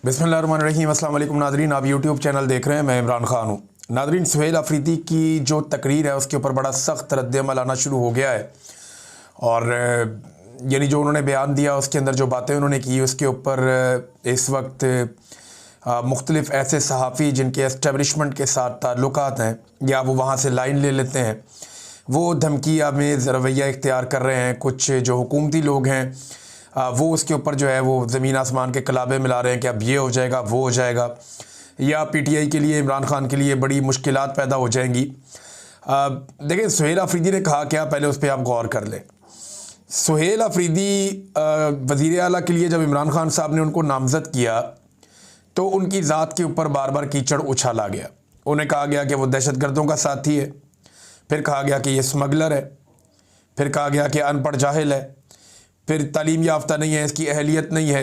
बिस्मिल्लाहिर्रहमानिर्रहीम। अस्सलाम वालेकुम नादरीन, आप यूट्यूब चैनल देख रहे हैं, मैं इमरान खान हूँ। नादरीन, सुहेल अफरीदी की जो तकरीर है उसके ऊपर बड़ा सख्त रद्द-ए-अमल आना शुरू हो गया है और यानी जो उन्होंने बयान दिया उसके अंदर जो बातें उन्होंने की उसके ऊपर इस वक्त मुख्तलिफ़ ऐसे सहाफ़ी जिनके एस्टेब्लिशमेंट के साथ ताल्लुकात हैं या वो वहाँ से लाइन ले लेते हैं, वो धमकी आमेज़ रवैया इख्तियार कर रहे हैं। कुछ जो हुकूमती लोग हैं वो उसके ऊपर जो है वो ज़मीन आसमान के कलाबे मिला रहे हैं कि अब ये हो जाएगा, वो हो जाएगा, या पीटीआई के लिए, इमरान खान के लिए बड़ी मुश्किलात पैदा हो जाएंगी। देखिए, सुहेल अफरीदी ने कहा क्या, पहले उस पर आप गौर कर लें। सुहेल अफरीदी वज़ीर आला के लिए जब इमरान खान साहब ने उनको नामज़द किया तो उनकी ज़ात के ऊपर बार बार कीचड़ उछाला गया। उन्हें कहा गया कि वो दहशतगर्दों का साथी है, फिर कहा गया कि ये स्मगलर है, फिर कहा गया कि अनपढ़ जाहिल है, फिर तालीम याफ्ता नहीं है, इसकी अहलियत नहीं है,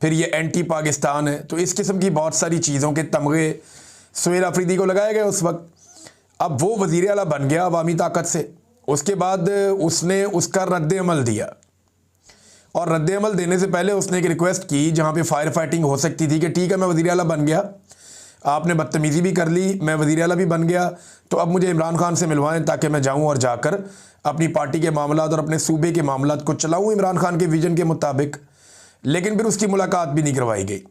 फिर ये एंटी पाकिस्तान है। तो इस किस्म की बहुत सारी चीज़ों के तमगे सुहेल अफरीदी को लगाए गए उस वक्त। अब वो वज़ीर आला बन गया अवामी ताकत से, उसके बाद उसने उसका रद्द-ए-अमल दिया और रद्द-ए-अमल देने से पहले उसने एक रिक्वेस्ट की जहाँ पे फायर फाइटिंग हो सकती थी कि ठीक है, मैं वज़ीर आला बन गया, आपने बदतमीज़ी भी कर ली, मैं वज़ीर आला भी बन गया, तो अब मुझे इमरान खान से मिलवाएं ताकि मैं जाऊं और जाकर अपनी पार्टी के मामलात और अपने सूबे के मामलात को चलाऊं इमरान खान के विजन के मुताबिक। लेकिन फिर उसकी मुलाकात भी नहीं करवाई गई।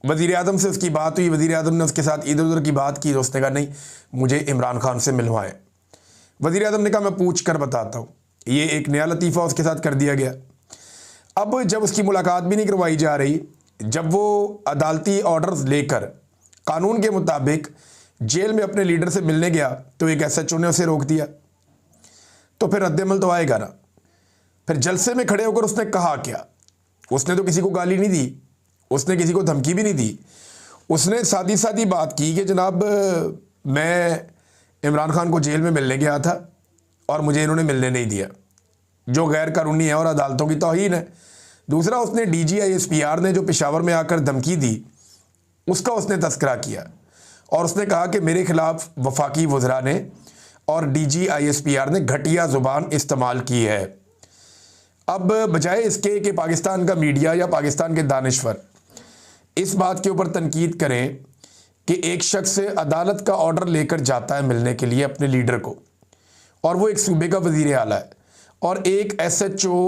वज़ीर आज़म से उसकी बात हुई, वज़ीर आज़म ने उसके साथ इधर उधर की बात की, तो उसने कहा नहीं, मुझे इमरान खान से मिलवाएं। वज़ीर आज़म ने कहा मैं पूछ कर बताता हूँ। ये एक नया लतीफ़ा उसके साथ कर दिया गया। अब जब उसकी मुलाकात भी नहीं करवाई जा रही, जब वो अदालती ऑर्डर्स लेकर कानून के मुताबिक जेल में अपने लीडर से मिलने गया तो एक एसएचओ ने उसे रोक दिया, तो फिर रद्द-ए-अमल तो आएगा ना। फिर जलसे में खड़े होकर उसने कहा क्या? उसने तो किसी को गाली नहीं दी, उसने किसी को धमकी भी नहीं दी। उसने सादी सादी बात की कि जनाब, मैं इमरान खान को जेल में मिलने गया था और मुझे इन्होंने मिलने नहीं दिया, जो गैर कानूनी है और अदालतों की तौहीन है। दूसरा, उसने DG-ISPR ने जो पेशावर में आकर धमकी दी उसका उसने तस्करा किया और उसने कहा कि मेरे खिलाफ वफाकी वज़रा ने और DG-ISPR ने घटिया ज़ुबान इस्तेमाल की है। अब बजाय इसके कि पाकिस्तान का मीडिया या पाकिस्तान के दानिश्वर इस बात के ऊपर तनकीद करें कि एक शख्स अदालत का ऑर्डर लेकर जाता है मिलने के लिए अपने लीडर को, और वो एक सूबे का वज़ीर आला है, और एक SHO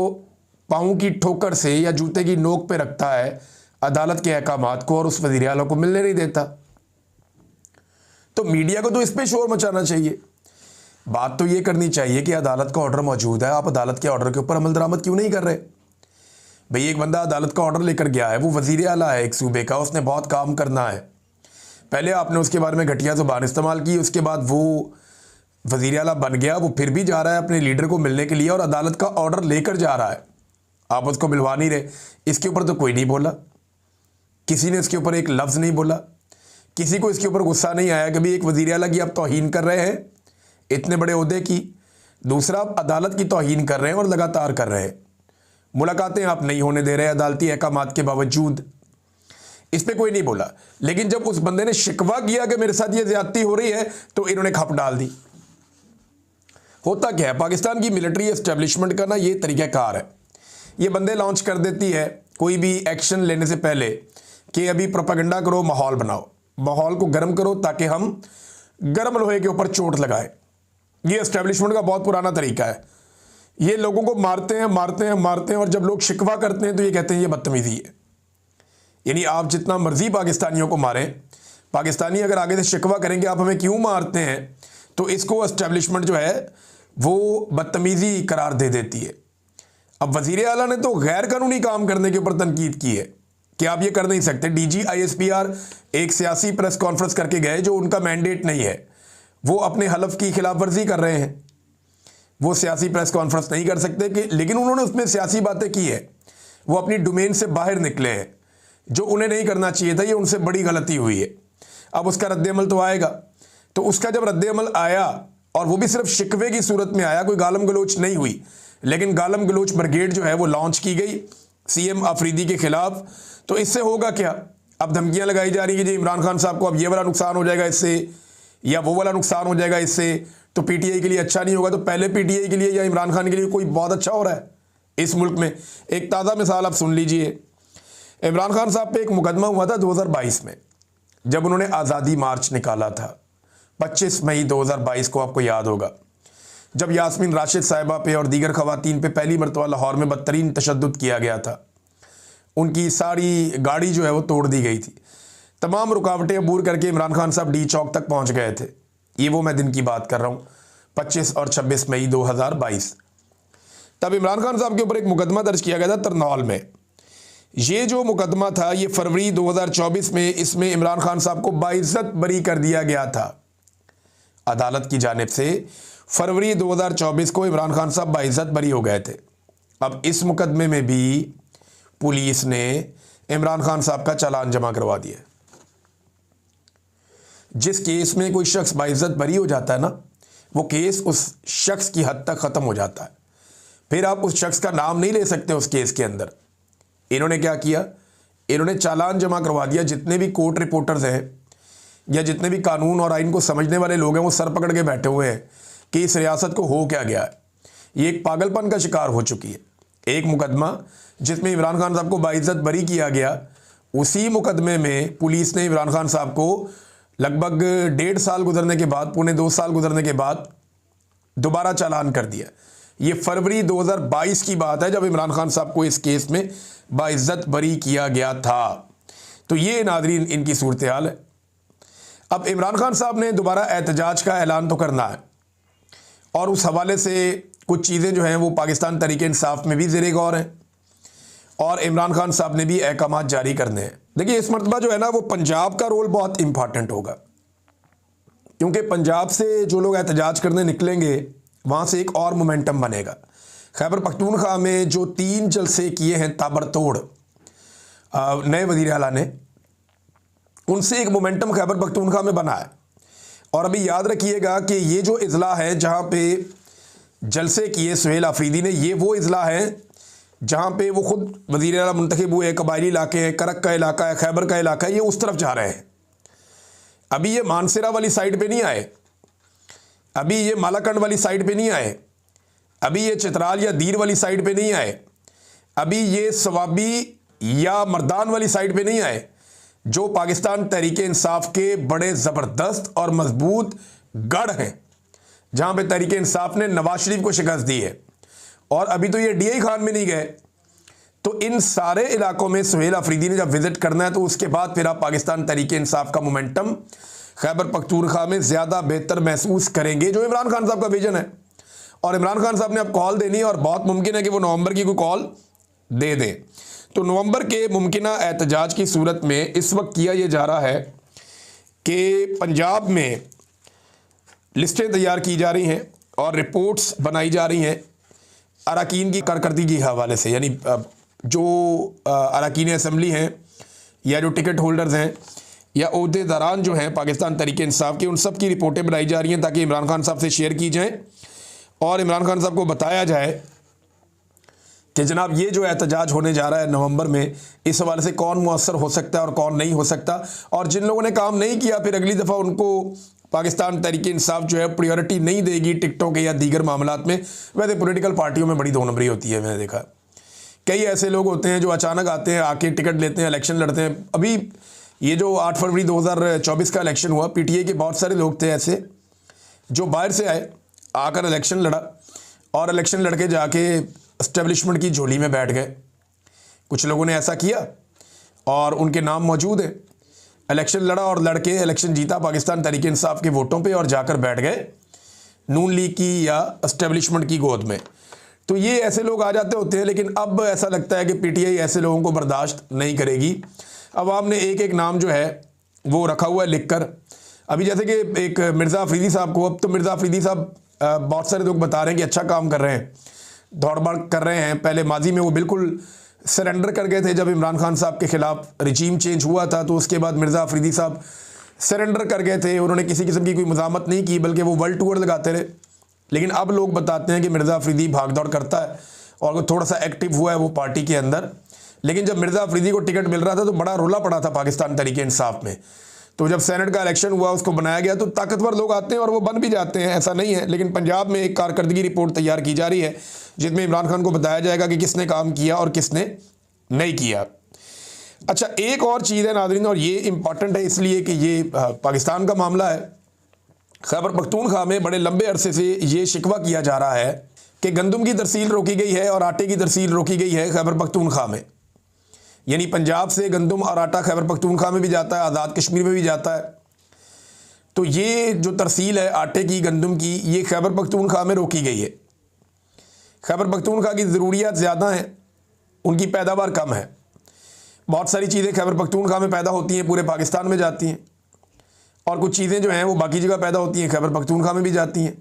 पाँव की ठोकर से या जूते की नोक पे रखता है अदालत के अहकामात को और उस वज़ीर आला को मिलने नहीं देता, तो मीडिया को तो इस पे शोर मचाना चाहिए। बात तो ये करनी चाहिए कि अदालत का ऑर्डर मौजूद है, आप अदालत के ऑर्डर के ऊपर अमल दरामद क्यों नहीं कर रहे? भाई, एक बंदा अदालत का ऑर्डर लेकर गया है, वो वज़ीर आला है एक सूबे का, उसने बहुत काम करना है। पहले आपने उसके बारे में घटिया ज़ुबान इस्तेमाल की, उसके बाद वो वज़ीर आला बन गया, वो फिर भी जा रहा है अपने लीडर को मिलने के लिए और अदालत का ऑर्डर लेकर जा रहा है, आप उसको मिलवा नहीं रहे। इसके ऊपर तो कोई नहीं बोला, किसी ने इसके ऊपर एक लफ्ज़ नहीं बोला, किसी को इसके ऊपर गुस्सा नहीं आया कि भाई एक वज़ीर आला की आप तौहीन कर रहे हैं इतने बड़े ओहदे की, दूसरा आप अदालत की तौहीन कर रहे हैं और लगातार कर रहे हैं, मुलाकातें आप नहीं होने दे रहे अदालती अहकामात के बावजूद। इस पर कोई नहीं बोला। लेकिन जब उस बंदे ने शिकवा किया कि मेरे साथ ये ज़्यादती हो रही है, तो इन्होंने खप डाल दी। होता क्या है, पाकिस्तान की मिलिट्री एस्टेब्लिशमेंट का ना ये तरीक़ाकार है, ये बंदे लॉन्च कर देती है कोई भी एक्शन लेने से पहले कि अभी प्रोपेगेंडा करो, माहौल बनाओ, माहौल को गर्म करो ताकि हम गर्म लोहे के ऊपर चोट लगाएं। ये एस्टेब्लिशमेंट का बहुत पुराना तरीका है। ये लोगों को मारते हैं मारते हैं मारते हैं और जब लोग शिकवा करते हैं तो ये कहते हैं ये बदतमीज़ी है। यानी आप जितना मर्जी पाकिस्तानियों को मारें, पाकिस्तानी अगर आगे से शिकवा करेंगे आप हमें क्यों मारते हैं, तो इसको एस्टेब्लिशमेंट जो है वो बदतमीज़ी करार दे देती है। अब वज़ीर आला ने तो गैर कानूनी काम करने के ऊपर तनकीद की है कि आप ये कर नहीं सकते। DG-ISPR एक सियासी प्रेस कॉन्फ्रेंस करके गए जो उनका मैंडेट नहीं है, वो अपने हलफ की खिलाफ वर्जी कर रहे हैं, वो सियासी प्रेस कॉन्फ्रेंस नहीं कर सकते कि, लेकिन उन्होंने उसमें सियासी बातें की है, वो अपनी डोमेन से बाहर निकले हैं, जो उन्हें नहीं करना चाहिए था, ये उनसे बड़ी गलती हुई है। अब उसका रद्द-ए-अमल तो आएगा, तो उसका जब रद्द-ए-अमल आया और वो भी सिर्फ शिकवे की सूरत में आया, कोई गालम गलोच नहीं हुई, लेकिन गालम गलोच ब्रिगेड जो है वो लॉन्च की गई CM अफरीदी के खिलाफ। तो इससे होगा क्या, अब धमकियां लगाई जा रही है कि जी इमरान खान साहब को अब ये वाला नुकसान हो जाएगा इससे, या वो वाला नुकसान हो जाएगा इससे, तो PTI के लिए अच्छा नहीं होगा। तो पहले PTI के लिए या इमरान खान के लिए कोई बहुत अच्छा हो रहा है इस मुल्क में? एक ताज़ा मिसाल आप सुन लीजिए, इमरान खान साहब पे एक मुकदमा हुआ था 2022 में, जब उन्होंने आज़ादी मार्च निकाला था 25 मई 2022 को, आपको याद होगा, जब यास्मीन राशिद साहिबा पे और दीगर खवातीन पे पहली मरतबा लाहौर में बदतरीन तशद्दुद किया गया था। उनकी सारी गाड़ी जो है वो तोड़ दी गई थी। तमाम रुकावटें अबूर करके इमरान खान साहब डी चौक तक पहुंच गए थे। ये वो मैं दिन की बात कर रहा हूँ, 25 और 26 मई 2022। तब इमरान खान साहब के ऊपर एक मुकदमा दर्ज किया गया था तरनौल में। ये जो मुकदमा था ये फरवरी 2024 में, इसमें इमरान खान साहब को बाइज्जत बरी कर दिया गया था अदालत की जानिब से। फरवरी 2024 को इमरान खान साहब बाइज्जत बरी हो गए थे। अब इस मुकदमे में भी पुलिस ने इमरान खान साहब का चालान जमा करवा दिया। जिस केस में कोई शख्स बाइज्जत बरी हो जाता है ना, वो केस उस शख्स की हद तक ख़त्म हो जाता है। फिर आप उस शख्स का नाम नहीं ले सकते उस केस के अंदर। इन्होंने क्या किया, इन्होंने चालान जमा करवा दिया। जितने भी कोर्ट रिपोर्टर्स हैं या जितने भी कानून और आइन को समझने वाले लोग हैं, वो सर पकड़ के बैठे हुए हैं कि इस रियासत को हो क्या गया है। ये एक पागलपन का शिकार हो चुकी है। एक मुकदमा जिसमें इमरान खान साहब को बाइज्जत बरी किया गया, उसी मुकदमे में पुलिस ने इमरान खान साहब को लगभग 1.5 साल गुजरने के बाद, पौने 2 साल गुजरने के बाद दोबारा चालान कर दिया। ये फरवरी 2022 की बात है, जब इमरान खान साहब को इस केस में बाइज्जत बरी किया गया था। तो ये नाज़रीन इनकी सूरत हाल है। अब इमरान खान साहब ने दोबारा एहतजाज का ऐलान तो करना है, और उस हवाले से कुछ चीज़ें जो हैं वो पाकिस्तान तहरीक इंसाफ में भी ज़ेरे गौर हैं, और इमरान खान साहब ने भी अहकामात जारी करने हैं। देखिए, इस मरतबा जो है ना, वो पंजाब का रोल बहुत इंपॉर्टेंट होगा, क्योंकि पंजाब से जो लोग एहतजाज करने निकलेंगे वहाँ से एक और मोमेंटम बनेगा। खैबर पख्तूनख्वा में जो 3 जलसे किए हैं ताबड़तोड़ नए वज़ीर आला ने, उनसे एक मोमेंटम खैबर पख्तूनख्वा में बना है। और अभी याद रखिएगा कि ये जो इज़ला है जहाँ पे जलसे किए सुहेल आफरीदी ने, ये वो इज़ला है जहाँ पे वो खुद वज़ीर आला मुंतखब हुए। कबायली इलाके हैं, करक का इलाका है, खैबर का इलाका है, ये उस तरफ जा रहे हैं। अभी ये मानसरा वाली साइड पे नहीं आए, अभी ये मालाकंड वाली साइड पे नहीं आए, अभी ये चित्राल या दीर वाली साइड पे नहीं आए, अभी ये सवाबी या मर्दान वाली साइड पे नहीं आए, जो पाकिस्तान तहरीक इंसाफ के बड़े ज़बरदस्त और मजबूत गढ़ हैं, जहाँ पे तहरीक इंसाफ ने नवाज शरीफ को शिकस्त दी है। और अभी तो ये DI खान में नहीं गए। तो इन सारे इलाकों में सुहेल आफरीदी ने जब विजिट करना है, तो उसके बाद फिर आप पाकिस्तान तहरीक इंसाफ का मोमेंटम खैबर पख्तूनख्वा में ज़्यादा बेहतर महसूस करेंगे, जो इमरान खान साहब का विजन है। और इमरान खान साहब ने अब कॉल देनी है, और बहुत मुमकिन है कि वो नवंबर की कोई कॉल दे दें। तो नवंबर के मुमकिना एहतजाज की सूरत में इस वक्त किया ये जा रहा है कि पंजाब में लिस्टें तैयार की जा रही हैं और रिपोर्ट्स बनाई जा रही हैं अरकान की कारकर्दगी के हवाले से, यानी जो अरकान असम्बली हैं या जो टिकट होल्डर्स हैं या ओहदेदारान जो हैं पाकिस्तान तहरीक इंसाफ के, उन सब की रिपोर्टें बनाई जा रही हैं ताकि इमरान खान साहब से शेयर की जाएँ और इमरान खान साहब को बताया जाए कि जनाब ये जो एहतजाज होने जा रहा है नवंबर में, इस हवाले से कौन मुअस्सर हो सकता है और कौन नहीं हो सकता। और जिन लोगों ने काम नहीं किया, फिर अगली दफ़ा उनको पाकिस्तान तहरीक इंसाफ जो है प्रायोरिटी नहीं देगी टिकटों के या दीगर मामलात में। वैसे पॉलिटिकल पार्टियों में बड़ी 2 नंबरी होती है। मैंने देखा कई ऐसे लोग होते हैं जो अचानक आते हैं, आके टिकट लेते हैं, इलेक्शन लड़ते हैं। अभी ये जो 8 फरवरी 2024 का इलेक्शन हुआ, PTI के बहुत सारे लोग थे ऐसे जो बाहर से आए, आकर इलेक्शन लड़ा और इलेक्शन लड़के जाके एस्टेब्लिशमेंट की झोली में बैठ गए। कुछ लोगों ने ऐसा किया और उनके नाम मौजूद है। इलेक्शन लड़ा और लड़के इलेक्शन जीता पाकिस्तान तहरीक इंसाफ के वोटों पे और जाकर बैठ गए नून लीग की या एस्टेब्लिशमेंट की गोद में। तो ये ऐसे लोग आ जाते होते हैं, लेकिन अब ऐसा लगता है कि PTI ऐसे लोगों को बर्दाश्त नहीं करेगी। अवाम ने एक एक नाम जो है वो रखा हुआ है लिख कर। अभी जैसे कि एक मिर्ज़ा अफरीदी साहब को, अब तो मिर्ज़ा अफरीदी साहब बहुत सारे लोग बता रहे हैं कि अच्छा काम कर रहे हैं, दौड़ भाग कर रहे हैं। पहले माजी में वो बिल्कुल सरेंडर कर गए थे जब इमरान खान साहब के ख़िलाफ़ रिजीम चेंज हुआ था, तो उसके बाद मिर्ज़ा अफरीदी साहब सरेंडर कर गए थे। उन्होंने किसी किस्म की कोई मज़ामत नहीं की, बल्कि वो वर्ल्ड टूर लगाते रहे। लेकिन अब लोग बताते हैं कि मिर्ज़ा अफरीदी भाग दौड़ करता है और वो थोड़ा सा एक्टिव हुआ है वो पार्टी के अंदर। लेकिन जब मिर्ज़ा अफरीदी को टिकट मिल रहा था तो बड़ा रोला पड़ा था पाकिस्तान तहरीक इंसाफ में। तो जब सेनेट का इलेक्शन हुआ, उसको बनाया गया, तो ताकतवर लोग आते हैं और वो बन भी जाते हैं, ऐसा नहीं है। लेकिन पंजाब में एक कारकर्दगी रिपोर्ट तैयार की जा रही है जिसमें इमरान खान को बताया जाएगा कि किसने काम किया और किसने नहीं किया। अच्छा, एक और चीज़ है नाज़रीन, और ये इम्पॉर्टेंट है इसलिए कि ये पाकिस्तान का मामला है। खैबर पख्तूनख्वा में बड़े लंबे अरसे से ये शिकवा किया जा रहा है कि गंदम की तरसील रोकी गई है और आटे की तरसील रोकी गई है खैबर पख्तूनख्वा में। यानी पंजाब से गंदम और आटा खैबर पख्तूनख्वा में भी जाता है, आज़ाद कश्मीर में भी जाता है। तो ये जो तरसील है आटे की, गंदम की, ये खैबर पख्तूनख्वा में रोकी गई है। खैबर पख्तूनख्वा की ज़रूरियात ज़्यादा हैं, उनकी पैदावार कम है। बहुत सारी चीज़ें खैबर पख्तूनख्वा में पैदा होती हैं, पूरे पाकिस्तान में जाती हैं, और कुछ चीज़ें जो हैं वो बाकी जगह पैदा होती हैं, खैबर पख्तूनख्वा में भी जाती हैं।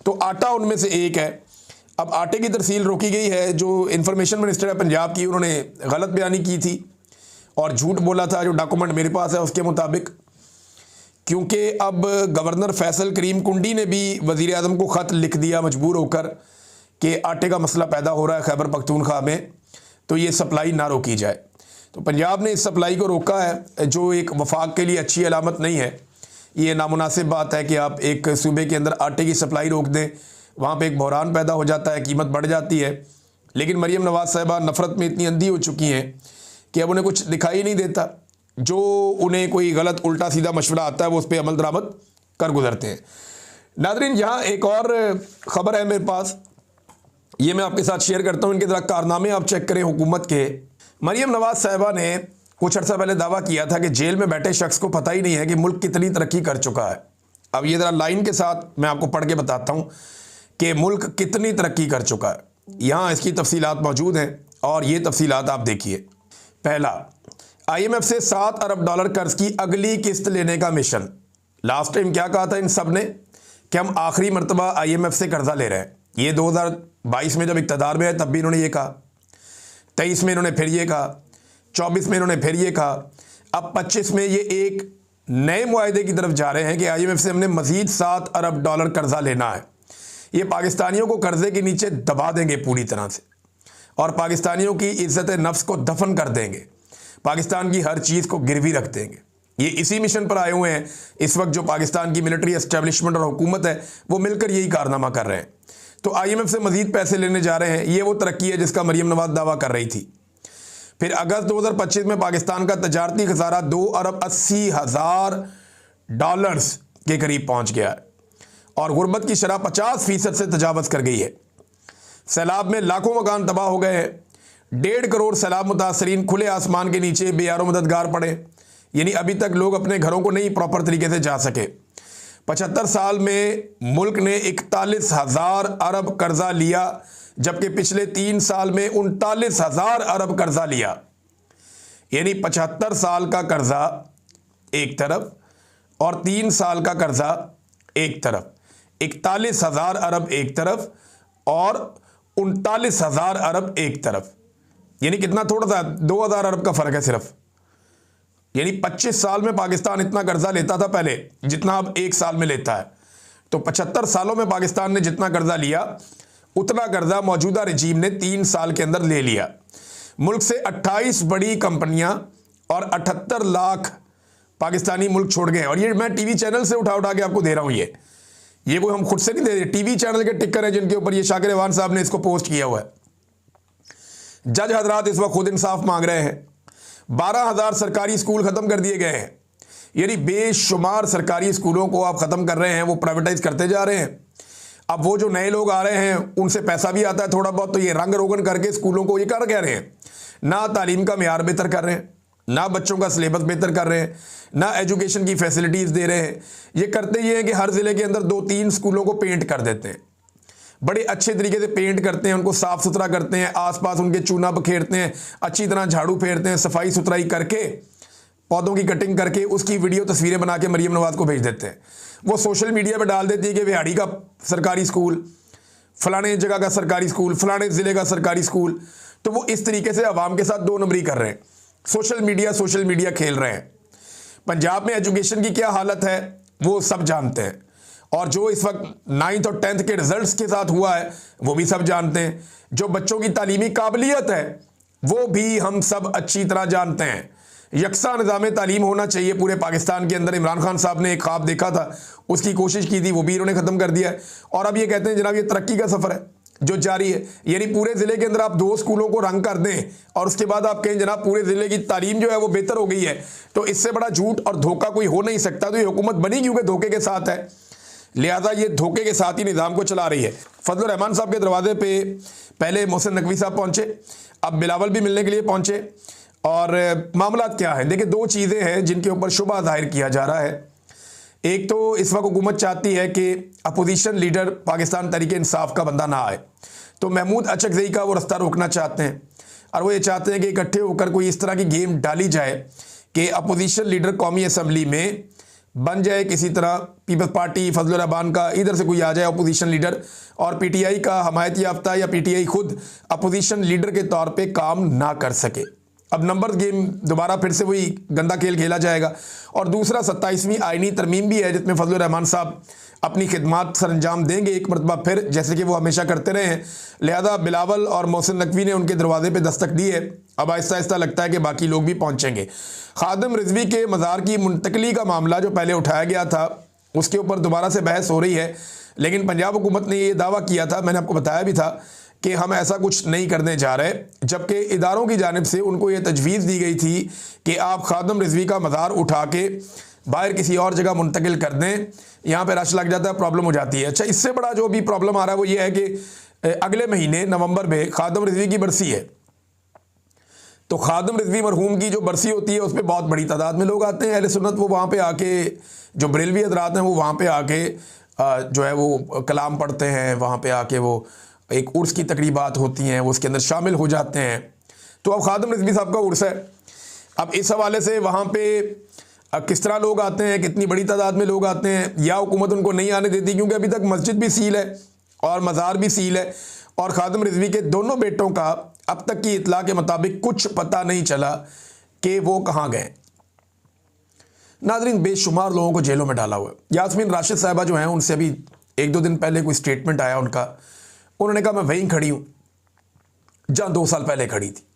तो आटा उनमें से एक है। अब आटे की तरसील रोकी गई है। जो इंफॉर्मेशन मिनिस्टर है पंजाब की, उन्होंने गलत बयानी की थी और झूठ बोला था, जो डॉक्यूमेंट मेरे पास है उसके मुताबिक। क्योंकि अब गवर्नर फैसल करीम कुंडी ने भी वज़ीर आज़म को ख़त लिख दिया मजबूर होकर कि आटे का मसला पैदा हो रहा है खैबर पख्तूनख्वा में, तो ये सप्लाई ना रोकी जाए। तो पंजाब ने इस सप्लाई को रोका है, जो एक वफाक के लिए अच्छी अलामत नहीं है। ये नामुनासिब बात है कि आप एक सूबे के अंदर आटे की सप्लाई रोक दें, वहाँ पे एक बहरान पैदा हो जाता है, कीमत बढ़ जाती है। लेकिन मरीम नवाज़ साहिबा नफ़रत में इतनी अंधी हो चुकी हैं कि अब उन्हें कुछ दिखाई नहीं देता। जो उन्हें कोई गलत उल्टा सीधा मशवरा आता है वो उस पर अमल दरामद कर गुजरते हैं। नाज़रीन, यहाँ एक और ख़बर है मेरे पास, ये मैं आपके साथ शेयर करता हूँ। इनके ज़रा कारनामे आप चेक करें हुकूमत के। मरीम नवाज़ साहिबा ने कुछ अर्सा पहले दावा किया था कि जेल में बैठे शख्स को पता ही नहीं है कि मुल्क कितनी तरक्की कर चुका है। अब ये ज़रा लाइन के साथ मैं आपको पढ़ के बताता हूँ कि मुल्क कितनी तरक्की कर चुका है। यहाँ इसकी तफसीलात मौजूद हैं और ये तफसीलात आप देखिए। पहला, IMF से $7 अरब कर्ज की अगली किस्त लेने का मिशन। लास्ट टाइम क्या कहा था इन सब ने कि हम आखिरी मरतबा IMF से कर्जा ले रहे हैं। ये 2022 में जब इक़्तिदार में है तब भी इन्होंने ये कहा, 23 में इन्होंने फिर ये कहा, 24 में इन्होंने फिर ये कहा, अब 25 में ये एक नए मुआहदे की तरफ जा रहे हैं कि IMF से हमने मज़ीद $7 अरब कर्जा लेना है। ये पाकिस्तानियों को कर्जे के नीचे दबा देंगे पूरी तरह से, और पाकिस्तानियों की इज्जत नफ्स को दफन कर देंगे, पाकिस्तान की हर चीज़ को गिरवी रख देंगे। ये इसी मिशन पर आए हुए हैं इस वक्त। जो पाकिस्तान की मिलिट्री एस्टेब्लिशमेंट और हुकूमत है वो मिलकर यही कारनामा कर रहे हैं। तो IMF से मज़ीद पैसे लेने जा रहे हैं। ये वो तरक्की है जिसका मरीम नवाज़ दावा कर रही थी। फिर अगस्त 2025 में पाकिस्तान का तजारती खसारा $2,80,000 के करीब पहुँच गया है और गुर्बत की शरह 50% से तजावज़ कर गई है। सैलाब में लाखों मकान तबाह हो गए हैं। 1.5 करोड़ सैलाब मुतासरीन खुले आसमान के नीचे बेयारो मददगार पड़े, यानी अभी तक लोग अपने घरों को नहीं प्रॉपर तरीके से जा सके। 75 साल में मुल्क ने 41,000 अरब कर्जा लिया, जबकि पिछले 3 साल में 39,000 अरब कर्जा लिया। यानी 75 साल का कर्जा एक तरफ और 3 साल का कर्जा एक तरफ, 41,000 अरब एक तरफ और 39,000 अरब एक तरफ। यानी कितना, थोड़ा सा 2,000 अरब का फ़र्क है सिर्फ। यानी 25 साल में पाकिस्तान इतना कर्जा लेता था पहले जितना अब 1 साल में लेता है। तो 75 सालों में पाकिस्तान ने जितना कर्जा लिया उतना कर्जा मौजूदा रजीम ने 3 साल के अंदर ले लिया। मुल्क से 28 बड़ी कंपनियां और 78 लाख पाकिस्तानी मुल्क छोड़ गए। और ये मैं टीवी चैनल से उठा के आपको दे रहा हूं। ये कोई हम खुद से नहीं दे रहे, टीवी चैनल के टिक्कर हैं जिनके ऊपर ये शाकिर अवान साहब ने इसको पोस्ट किया हुआ है। जज हजरात इस वक्त खुद इंसाफ मांग रहे हैं। 12,000 सरकारी स्कूल ख़त्म कर दिए गए हैं। यानी बेशुमार सरकारी स्कूलों को आप ख़त्म कर रहे हैं, वो प्राइवेटाइज करते जा रहे हैं। अब वो जो नए लोग आ रहे हैं उनसे पैसा भी आता है थोड़ा बहुत, तो ये रंग रोगन करके स्कूलों को ये कर कह रहे हैं, ना तालीम का मेयार बेहतर कर रहे हैं, ना बच्चों का सिलेबस बेहतर कर रहे हैं, ना एजुकेशन की फैसिलिटीज़ दे रहे हैं। ये करते ये हैं कि हर ज़िले के अंदर 2-3 स्कूलों को पेंट कर देते हैं, बड़े अच्छे तरीके से पेंट करते हैं, उनको साफ़ सुथरा करते हैं, आसपास उनके चूना बखेरते हैं, अच्छी तरह झाड़ू फेरते हैं, सफाई सुथराई करके, पौधों की कटिंग करके उसकी वीडियो तस्वीरें बना के मरीम नवाज़ को भेज देते हैं। वो सोशल मीडिया पे डाल देती है कि बिहाड़ी का सरकारी स्कूल, फलाने जगह का सरकारी स्कूल, फलाने ज़िले का सरकारी स्कूल। तो वो इस तरीके से आवाम के साथ 2 नंबरी कर रहे हैं, सोशल मीडिया खेल रहे हैं। पंजाब में एजुकेशन की क्या हालत है वो सब जानते हैं, और जो इस वक्त 9th और 10th के रिजल्ट्स के साथ हुआ है वो भी सब जानते हैं। जो बच्चों की तालीमी काबिलियत है वो भी हम सब अच्छी तरह जानते हैं। यकसा निज़ाम तालीम होना चाहिए पूरे पाकिस्तान के अंदर। इमरान खान साहब ने एक ख्वाब देखा था, उसकी कोशिश की थी, वो भी इन्होंने ख़त्म कर दिया है। और अब ये कहते हैं जनाब ये तरक्की का सफ़र है। जो जारी है। यानी पूरे ज़िले के अंदर आप 2 स्कूलों को रंग कर दें और उसके बाद आप कहें जनाब पूरे ज़िले की तालीम जो है वो बेहतर हो गई है, तो इससे बड़ा झूठ और धोखा कोई हो नहीं सकता। तो ये हुकूमत बनी क्योंकि धोखे के साथ है, लिहाजा ये धोखे के साथ ही निज़ाम को चला रही है। फजलुर रहमान साहब के दरवाजे पे पहले मोहसिन नकवी साहब पहुँचे, अब बिलावल भी मिलने के लिए पहुँचे। और मामला क्या है, देखिए 2 चीज़ें हैं जिनके ऊपर शुबा जाहिर किया जा रहा है। एक तो इस वक्त हुकूमत चाहती है कि अपोजिशन लीडर पाकिस्तान तहरीक-ए-इंसाफ का बंदा ना आए, तो महमूद अचकज़ई का वो रास्ता रोकना चाहते हैं और वो ये चाहते हैं कि इकट्ठे होकर कोई इस तरह की गेम डाली जाए कि अपोजिशन लीडर कौमी असम्बली में बन जाए किसी तरह पीपल्स पार्टी फजलुर रहमान का, इधर से कोई आ जाए अपोजिशन लीडर, और पीटीआई का हमायत याफ्ता या पीटीआई खुद अपोजिशन लीडर के तौर पे काम ना कर सके। अब नंबर गेम दोबारा फिर से वही गंदा खेल खेला जाएगा। और दूसरा 27वीं आईनी तरमीम भी है जिसमें फजलुर रहमान साहब अपनी खिदमात सर अंजाम देंगे एक मरतबा फिर, जैसे कि वो हमेशा करते रहे हैं। लिहाजा बिलावल और मोहसिन नकवी ने उनके दरवाजे पे दस्तक दी है, अब आहिस्ता आहिस्ता लगता है कि बाकी लोग भी पहुंचेंगे। खादिम रिजवी के मज़ार की मुंतकली का मामला जो पहले उठाया गया था उसके ऊपर दोबारा से बहस हो रही है, लेकिन पंजाब हुकूमत ने ये दावा किया था, मैंने आपको बताया भी था कि हम ऐसा कुछ नहीं करने जा रहे, जबकि इदारों की जानिब से उनको ये तजवीज़ दी गई थी कि आप खादिम रिजवी का मज़ार उठा के बाहर किसी और जगह मुंतकिल कर दें, यहाँ पे रश लग जाता है, प्रॉब्लम हो जाती है। अच्छा, इससे बड़ा जो भी प्रॉब्लम आ रहा है वो ये है कि अगले महीने नवंबर में खादिम रिजवी की बरसी है, तो खादिम रिजवी मरहूम की जो बरसी होती है उसमें बहुत बड़ी तादाद में लोग आते हैं। अहले सुन्नत वो वहाँ पे आके, जो बरेलवी हज़रात हैं वो वहाँ पे आके जो है वो कलाम पढ़ते हैं, वहाँ पे आके वो एक उर्स की तकरीबात होती हैं, वो उसके अंदर शामिल हो जाते हैं। तो अब खादिम रिजवी साहब का उर्स है, अब इस हवाले से वहाँ पे किस तरह लोग आते हैं, कितनी बड़ी तादाद में लोग आते हैं, या हुकूमत उनको नहीं आने देती क्योंकि अभी तक मस्जिद भी सील है और मज़ार भी सील है, और खादिम रिजवी के दोनों बेटों का अब तक की इतला के मुताबिक कुछ पता नहीं चला कि वो कहाँ गए। नाज़रीन, बेशुमार लोगों को जेलों में डाला हुआ है। यास्मीन राशिद साहिबा जो हैं उनसे अभी 1-2 दिन पहले कोई स्टेटमेंट आया उनका, उन्होंने कहा मैं वहीं खड़ी हूँ जहाँ 2 साल पहले खड़ी थी,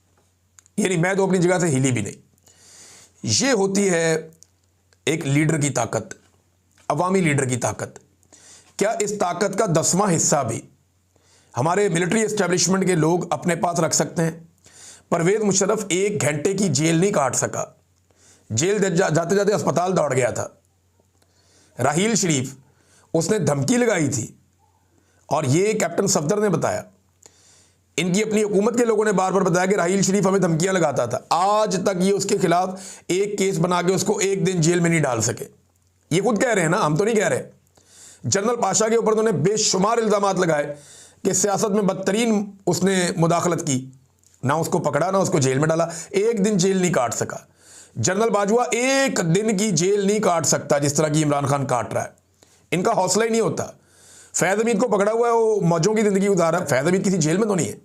यानी मैं तो अपनी जगह से हिली भी नहीं। ये होती है एक लीडर की ताकत, अवामी लीडर की ताकत। क्या इस ताकत का 10वां हिस्सा भी हमारे मिलिट्री एस्टेब्लिशमेंट के लोग अपने पास रख सकते हैं? परवेज़ मुशर्रफ 1 घंटे की जेल नहीं काट सका, जेल जाते जाते अस्पताल दौड़ गया था। राहील शरीफ, उसने धमकी लगाई थी और ये कैप्टन सफदर ने बताया, इनकी अपनी हुकूमत के लोगों ने बार बार बताया कि राहील शरीफ हमें धमकियां लगाता था। आज तक ये उसके खिलाफ एक केस बना के उसको 1 दिन जेल में नहीं डाल सके। ये खुद कह रहे हैं ना, हम तो नहीं कह रहे। जनरल पाशा के ऊपर उन्होंने बेशुमार इल्ज़ामात लगाए कि सियासत में बदतरीन उसने मुदाखलत की, ना उसको पकड़ा ना उसको जेल में डाला, 1 दिन जेल नहीं काट सका। जनरल बाजवा 1 दिन की जेल नहीं काट सकता जिस तरह की इमरान खान काट रहा है, इनका हौसला ही नहीं होता। फैज़ हमीद को पकड़ा हुआ है, वो मौजों की ज़िंदगी गुजार रहा है। फैज़ हमीद किसी जेल में तो नहीं है,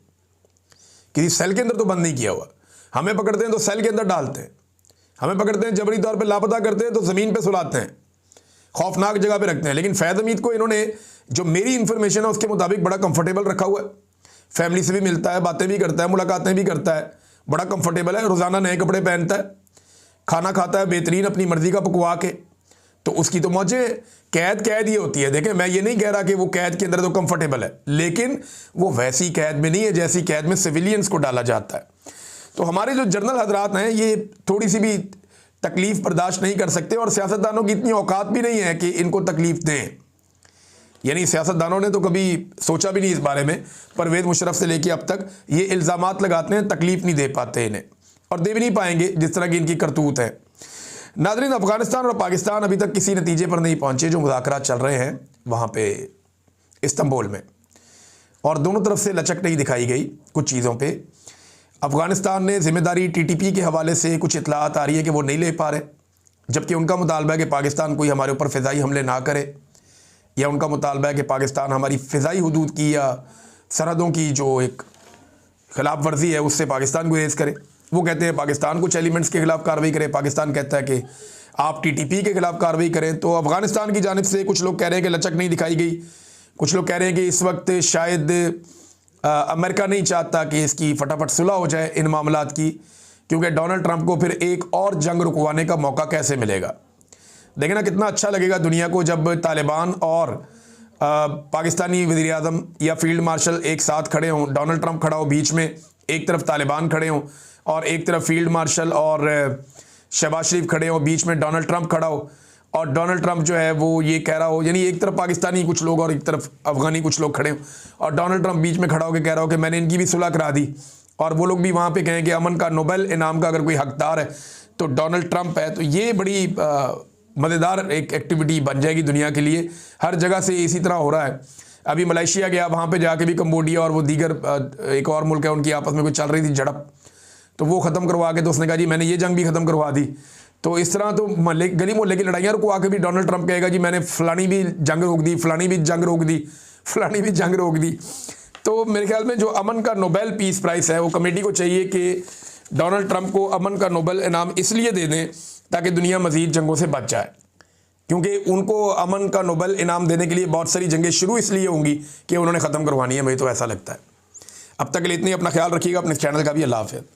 किसी सेल के अंदर तो बंद नहीं किया हुआ। हमें पकड़ते हैं तो सेल के अंदर डालते हैं, हमें पकड़ते हैं जबरी तौर पे लापता करते हैं तो ज़मीन पे सुलाते हैं, खौफनाक जगह पे रखते हैं। लेकिन फैज़ हमीद को इन्होंने, जो मेरी इन्फॉर्मेशन है उसके मुताबिक, बड़ा कंफर्टेबल रखा हुआ है। फैमिली से भी मिलता है, बातें भी करता है, मुलाकातें भी करता है, बड़ा कंफर्टेबल है। रोज़ाना नए कपड़े पहनता है, खाना खाता है बेहतरीन अपनी मर्ज़ी का पकवा के, तो उसकी तो मौजें। कैद ये होती है। देखें, मैं ये नहीं कह रहा कि वो कैद के अंदर तो कंफर्टेबल है, लेकिन वो वैसी कैद में नहीं है जैसी कैद में सिविलियंस को डाला जाता है। तो हमारे जो जनरल हजरात हैं ये थोड़ी सी भी तकलीफ़ बर्दाश्त नहीं कर सकते, और सियासतदानों की इतनी औकात भी नहीं है कि इनको तकलीफ़ दें। यानी सियासतदानों ने तो कभी सोचा भी नहीं इस बारे में। परवेज़ मुशर्रफ से लेके अब तक ये इल्ज़ामात लगाते हैं, तकलीफ़ नहीं दे पाते इन्हें, और दे भी नहीं पाएंगे जिस तरह की इनकी करतूत है। नाज़रीन, अफ़गानिस्तान और पाकिस्तान अभी तक किसी नतीजे पर नहीं पहुँचे जो मुज़ाकरात चल रहे हैं वहाँ पे इस्तांबुल में, और दोनों तरफ से लचक नहीं दिखाई गई कुछ चीज़ों पे। अफ़गानिस्तान ने ज़िम्मेदारी TTP के हवाले से कुछ इतलात आ रही है कि वो नहीं ले पा रहे, जबकि उनका मुतालबा है कि पाकिस्तान कोई हमारे ऊपर फ़िज़ाई हमले ना करे, या उनका मुतालबा है कि पाकिस्तान हमारी फ़िज़ाई हुदूद की या सरहदों की जो एक खिलाफ वर्जी है उससे पाकिस्तान को रेज़ करे। वो कहते हैं पाकिस्तान कुछ एलिमेंट्स के खिलाफ कार्रवाई करे, पाकिस्तान कहता है कि आप TTP के खिलाफ कार्रवाई करें। तो अफ़गानिस्तान की जानिब से कुछ लोग कह रहे हैं कि लचक नहीं दिखाई गई, कुछ लोग कह रहे हैं कि इस वक्त शायद अमेरिका नहीं चाहता कि इसकी फटाफट सुलह हो जाए इन मामलात की, क्योंकि डोनाल्ड ट्रंप को फिर एक और जंग रुकवाने का मौका कैसे मिलेगा। देखना कितना अच्छा लगेगा दुनिया को जब तालिबान और पाकिस्तानी वज़ीर आज़म या फील्ड मार्शल एक साथ खड़े हों, डोनाल्ड ट्रंप खड़ा हो बीच में, एक तरफ तालिबान खड़े हों और एक तरफ फील्ड मार्शल और शहबाज शरीफ खड़े हों, बीच में डोनाल्ड ट्रंप खड़ा हो और डोनाल्ड ट्रंप जो है वो ये कह रहा हो, यानी एक तरफ पाकिस्तानी कुछ लोग और एक तरफ अफगानी कुछ लोग खड़े हों और डोनाल्ड ट्रंप बीच में खड़ा होकर कह रहा हो कि मैंने इनकी भी सुलह करा दी और वो लोग भी वहाँ पे कहें कि अमन का नोबेल इनाम का अगर कोई हकदार है तो डोनाल्ड ट्रंप है। तो ये बड़ी मज़ेदार एक एक्टिविटी बन जाएगी दुनिया के लिए। हर जगह से इसी तरह हो रहा है। अभी मलेशिया गया, वहाँ पे जाके भी कंबोडिया और वो दीगर एक और मुल्क है, उनकी आपस में कोई चल रही थी झड़प, तो वो ख़त्म करवा के तो उसने कहा जी मैंने ये जंग भी ख़त्म करवा दी। तो इस तरह तो गली मोहल्ले की लड़ाइयाँ रुकवा के भी डोनाल्ड ट्रंप कहेगा जी मैंने फलानी भी जंग रोक दी, फलानी भी जंग रोक दी, फलानी भी जंग रोक दी। तो मेरे ख्याल में जो अमन का नोबेल पीस प्राइज़ है वो कमेटी को चाहिए कि डोनाल्ड ट्रंप को अमन का नोबेल इनाम इसलिए दे दें ताकि दुनिया मज़ीद जंगों से बच जाए, क्योंकि उनको अमन का नोबेल इनाम देने के लिए बहुत सारी जंगें शुरू इसलिए होंगी कि उन्होंने ख़त्म करवानी है। मुझे तो ऐसा लगता है। अब तक के लिए इतनी, अपना ख्याल रखिएगा, अपने चैनल का भी। अल्लाह हाफ़िज़।